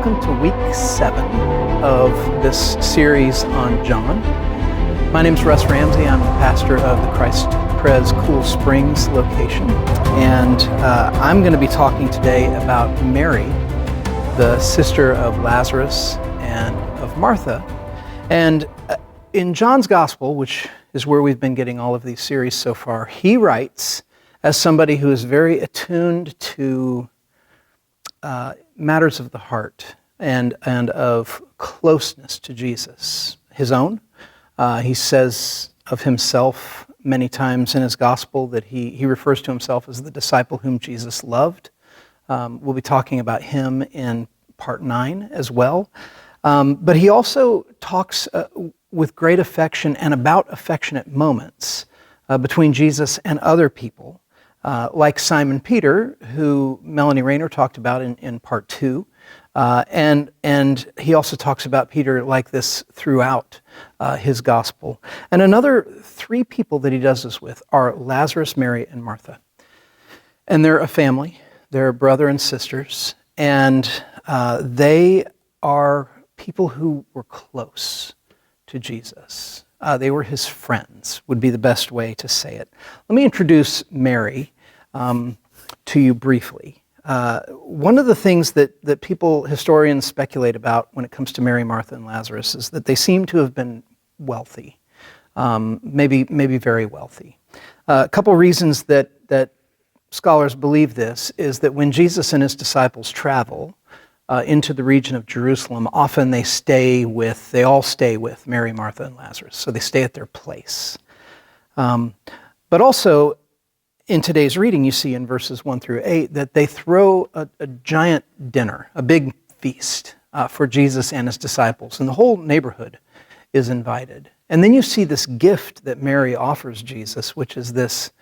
welcome to week 7 of this series on John. My name is Russ Ramsey. I'm the pastor of the Christ Pres Cool Springs location, and I'm going to be talking today about Mary, the sister of Lazarus and of Martha. And in John's Gospel, which is where we've been getting all of these series so far, he writes as somebody who is very attuned to matters of the heart and of closeness to Jesus, his own. He says of himself many times in his gospel that he refers to himself as the disciple whom Jesus loved. We'll be talking about him in part 9 as well. But he also talks with great affection and about affectionate moments between Jesus and other people. Like Simon Peter, who Melanie Rayner talked about in part 2. And he also talks about Peter like this throughout his gospel. And another 3 people that he does this with are Lazarus, Mary, and Martha. And they're a family. They're brother and sisters. And they are people who were close to Jesus. They were his friends, would be the best way to say it. Let me introduce Mary to you briefly. One of the things that people, historians, speculate about when it comes to Mary, Martha, and Lazarus is that they seem to have been wealthy, maybe very wealthy. A couple reasons that scholars believe this is that when Jesus and his disciples travel into the region of Jerusalem, often they all stay with Mary, Martha, and Lazarus. So they stay at their place. But also, in today's reading, you see in verses 1 through 8 that they throw a giant dinner, a big feast for Jesus and his disciples, and the whole neighborhood is invited. And then you see this gift that Mary offers Jesus, which is this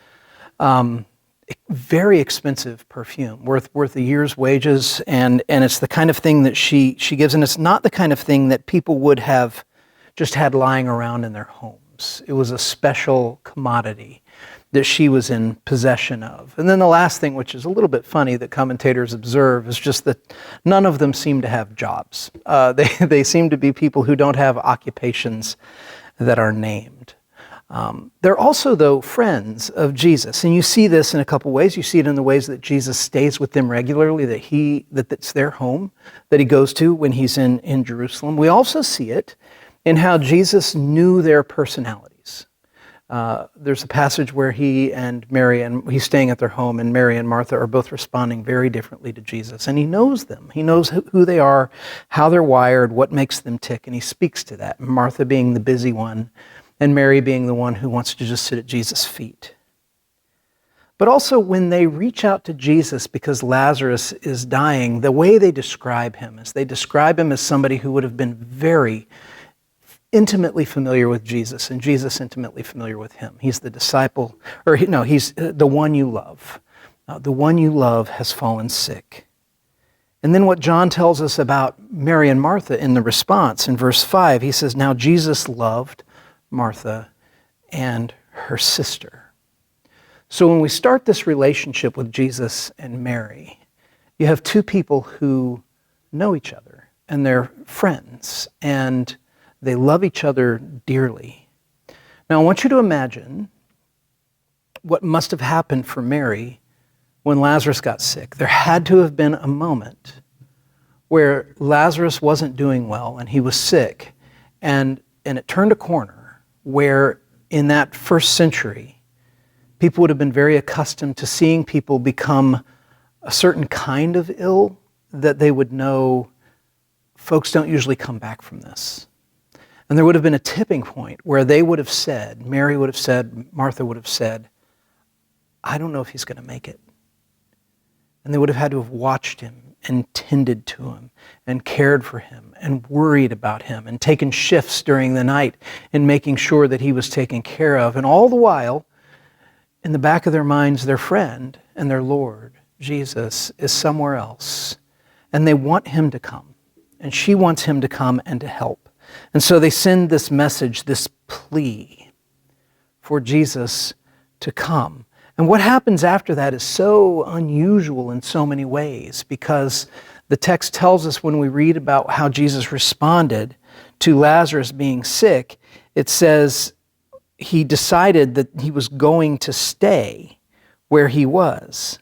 very expensive perfume, worth a year's wages, and it's the kind of thing that she gives, and it's not the kind of thing that people would have just had lying around in their homes. It was a special commodity that she was in possession of. And then the last thing, which is a little bit funny that commentators observe, is just that none of them seem to have jobs. They seem to be people who don't have occupations that are named. They're also, though, friends of Jesus. And you see this in a couple ways. You see it in the ways that Jesus stays with them regularly, that it's their home that he goes to when he's in Jerusalem. We also see it in how Jesus knew their personalities. There's a passage where he and Mary, and he's staying at their home, and Mary and Martha are both responding very differently to Jesus. And he knows them. He knows who they are, how they're wired, what makes them tick, and he speaks to that. Martha being the busy one, and Mary being the one who wants to just sit at Jesus' feet. But also when they reach out to Jesus because Lazarus is dying, the way they describe him is they describe him as somebody who would have been very intimately familiar with Jesus, and Jesus intimately familiar with him. He's the disciple, he's the one you love. The one you love has fallen sick. And then what John tells us about Mary and Martha in the response in verse 5, he says, "Now Jesus loved Martha and her sister." So when we start this relationship with Jesus and Mary, you have 2 people who know each other, and they're friends, and they love each other dearly. Now, I want you to imagine what must have happened for Mary when Lazarus got sick. There had to have been a moment where Lazarus wasn't doing well and he was sick, and it turned a corner where in that first century, people would have been very accustomed to seeing people become a certain kind of ill that they would know folks don't usually come back from this. And there would have been a tipping point where they would have said, Mary would have said, Martha would have said, "I don't know if he's going to make it." And they would have had to have watched him and tended to him and cared for him and worried about him and taken shifts during the night in making sure that he was taken care of. And all the while, in the back of their minds, their friend and their Lord, Jesus, is somewhere else. And they want him to come. And she wants him to come and to help. And so they send this message, this plea for Jesus to come. And what happens after that is so unusual in so many ways, because The text tells us when we read about how Jesus responded to Lazarus being sick, it says he decided that he was going to stay where he was.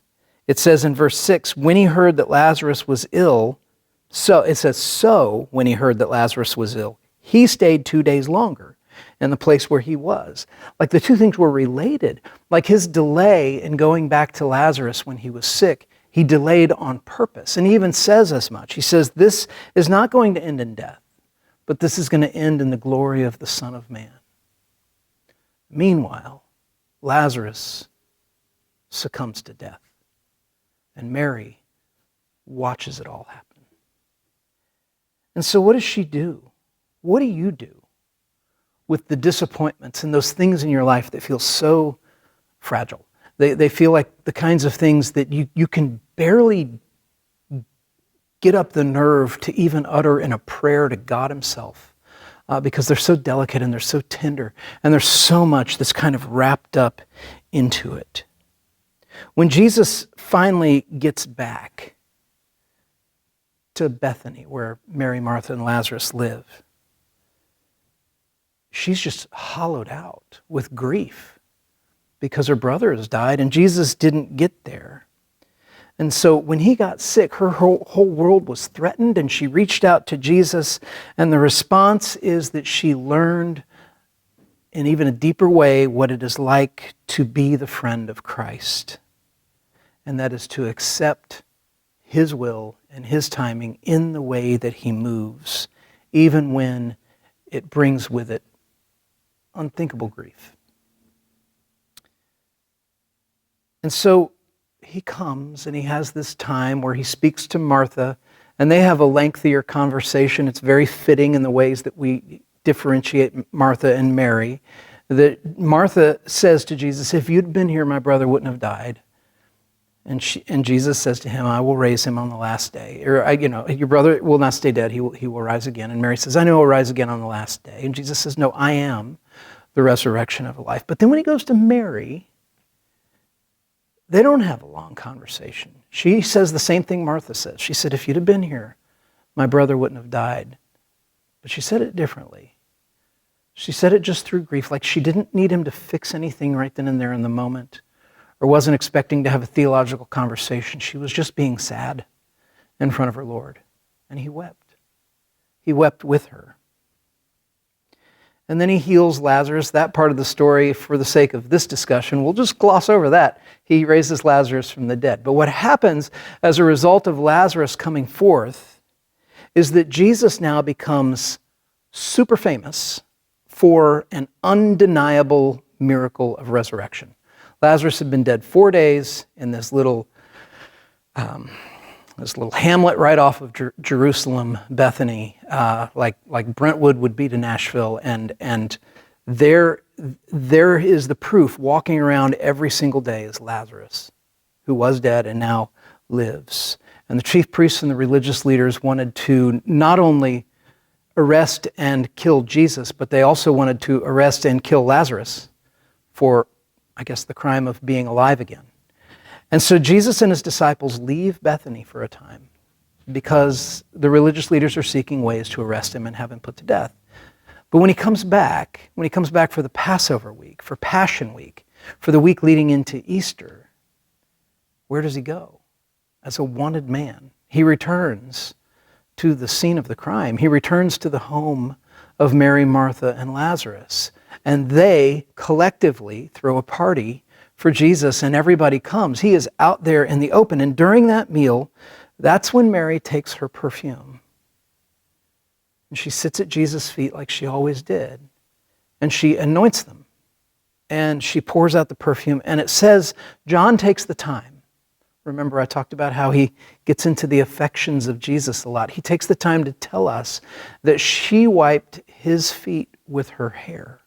It says in verse 6, when he heard that Lazarus was ill, so when he heard that Lazarus was ill, he stayed 2 days longer in the place where he was. Like the two things were related. Like his delay in going back to Lazarus when he was sick, he delayed on purpose. And he even says as much. He says, this is not going to end in death, but this is going to end in the glory of the Son of Man. Meanwhile, Lazarus succumbs to death. And Mary watches it all happen. And so what does she do? What do you do with the disappointments and those things in your life that feel so fragile? They feel like the kinds of things that you can barely get up the nerve to even utter in a prayer to God himself because they're so delicate and they're so tender and there's so much that's kind of wrapped up into it. When Jesus finally gets back to Bethany, where Mary, Martha, and Lazarus live, she's just hollowed out with grief because her brother has died and Jesus didn't get there. And so when he got sick, her whole world was threatened and she reached out to Jesus, and the response is that she learned in even a deeper way what it is like to be the friend of Christ. And that is to accept his will and his timing in the way that he moves, even when it brings with it unthinkable grief. And so he comes and he has this time where he speaks to Martha, and they have a lengthier conversation. It's very fitting in the ways that we differentiate Martha and Mary. That Martha says to Jesus, if you'd been here, my brother wouldn't have died. And Jesus says to him, I will raise him on the last day. Or, your brother will not stay dead, he will rise again. And Mary says, I know he'll rise again on the last day. And Jesus says, no, I am the resurrection of life. But then when he goes to Mary, they don't have a long conversation. She says the same thing Martha says. She said, if you'd have been here, my brother wouldn't have died. But she said it differently. She said it just through grief, like she didn't need him to fix anything right then and there in the moment, or wasn't expecting to have a theological conversation. She was just being sad in front of her Lord. And he wept. He wept with her. And then he heals Lazarus. That part of the story, for the sake of this discussion, we'll just gloss over that. He raises Lazarus from the dead. But what happens as a result of Lazarus coming forth is that Jesus now becomes super famous for an undeniable miracle of resurrection. Lazarus had been dead 4 days in this little hamlet right off of Jerusalem, Bethany, like Brentwood would be to Nashville, and there is the proof walking around every single day is Lazarus, who was dead and now lives. And the chief priests and the religious leaders wanted to not only arrest and kill Jesus, but they also wanted to arrest and kill Lazarus for, I guess, the crime of being alive again. And so Jesus and his disciples leave Bethany for a time because the religious leaders are seeking ways to arrest him and have him put to death. But when he comes back for the Passover week, for Passion Week, for the week leading into Easter, where does he go? As a wanted man, he returns to the scene of the crime. He returns to the home of Mary, Martha, and Lazarus. And they collectively throw a party for Jesus, and everybody comes. He is out there in the open. And during that meal, that's when Mary takes her perfume. And she sits at Jesus' feet like she always did. And she anoints them. And she pours out the perfume. And it says, John takes the time. Remember, I talked about how he gets into the affections of Jesus a lot. He takes the time to tell us that she wiped his feet with her hair.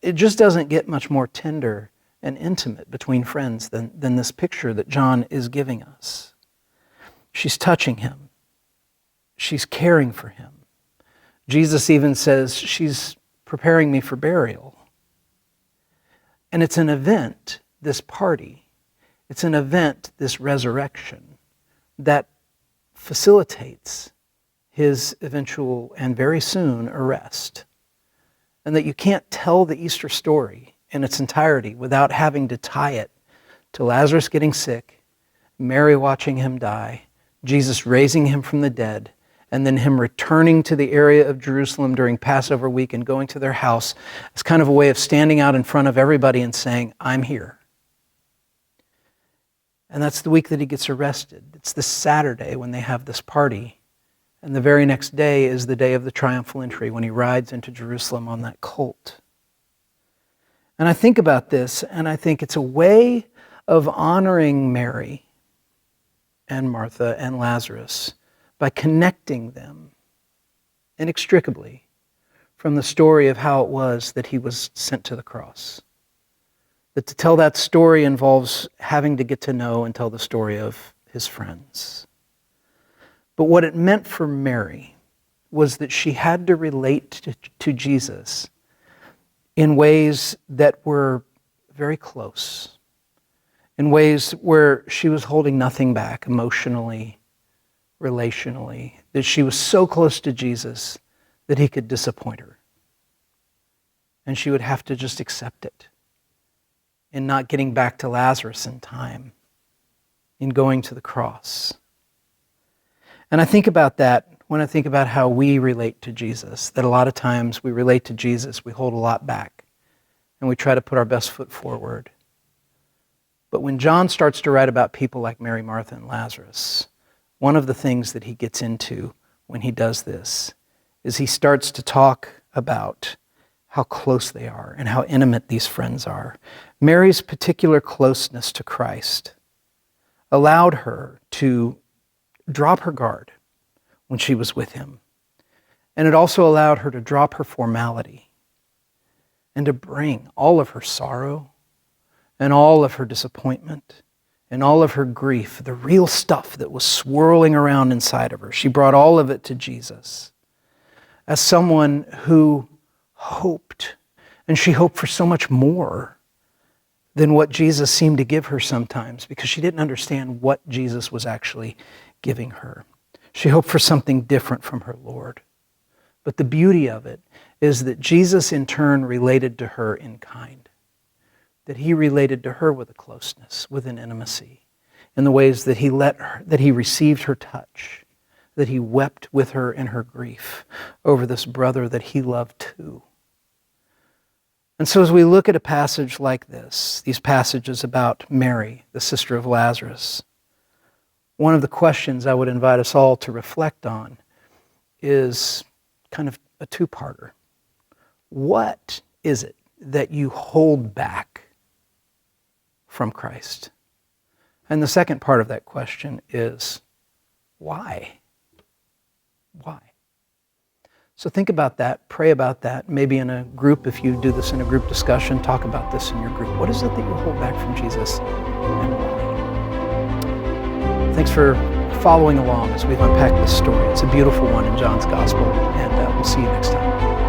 It just doesn't get much more tender and intimate between friends than this picture that John is giving us. She's touching him. She's caring for him. Jesus even says, she's preparing me for burial. And it's an event, this party. It's an event, this resurrection, that facilitates his eventual and very soon arrest. And that you can't tell the Easter story in its entirety without having to tie it to Lazarus getting sick, Mary watching him die, Jesus raising him from the dead, and then him returning to the area of Jerusalem during Passover week and going to their house as kind of a way of standing out in front of everybody and saying, I'm here. And that's the week that he gets arrested. It's this Saturday when they have this party. And the very next day is the day of the triumphal entry when he rides into Jerusalem on that colt. And I think about this, and I think it's a way of honoring Mary and Martha and Lazarus by connecting them inextricably from the story of how it was that he was sent to the cross. That to tell that story involves having to get to know and tell the story of his friends. But what it meant for Mary was that she had to relate to Jesus in ways that were very close, in ways where she was holding nothing back emotionally, relationally, that she was so close to Jesus that he could disappoint her. And she would have to just accept it in not getting back to Lazarus in time, in going to the cross. And I think about that when I think about how we relate to Jesus, that a lot of times we relate to Jesus, we hold a lot back, and we try to put our best foot forward. But when John starts to write about people like Mary, Martha, and Lazarus, one of the things that he gets into when he does this is he starts to talk about how close they are and how intimate these friends are. Mary's particular closeness to Christ allowed her to drop her guard when she was with him. And it also allowed her to drop her formality and to bring all of her sorrow and all of her disappointment and all of her grief, the real stuff that was swirling around inside of her. She brought all of it to Jesus as someone who hoped, and she hoped for so much more than what Jesus seemed to give her sometimes, because she didn't understand what Jesus was actually giving her. She hoped for something different from her Lord. But the beauty of it is that Jesus in turn related to her in kind. That he related to her with a closeness, with an intimacy, in the ways that he that he received her touch, that he wept with her in her grief over this brother that he loved too. And so as we look at a passage like this, these passages about Mary, the sister of Lazarus, one of the questions I would invite us all to reflect on is kind of a two-parter. What is it that you hold back from Christ? And the second part of that question is, why? Why? So think about that, pray about that. Maybe in a group, if you do this in a group discussion, talk about this in your group. What is it that you hold back from Jesus and why? Thanks for following along as we've unpacked this story. It's a beautiful one in John's Gospel, and we'll see you next time.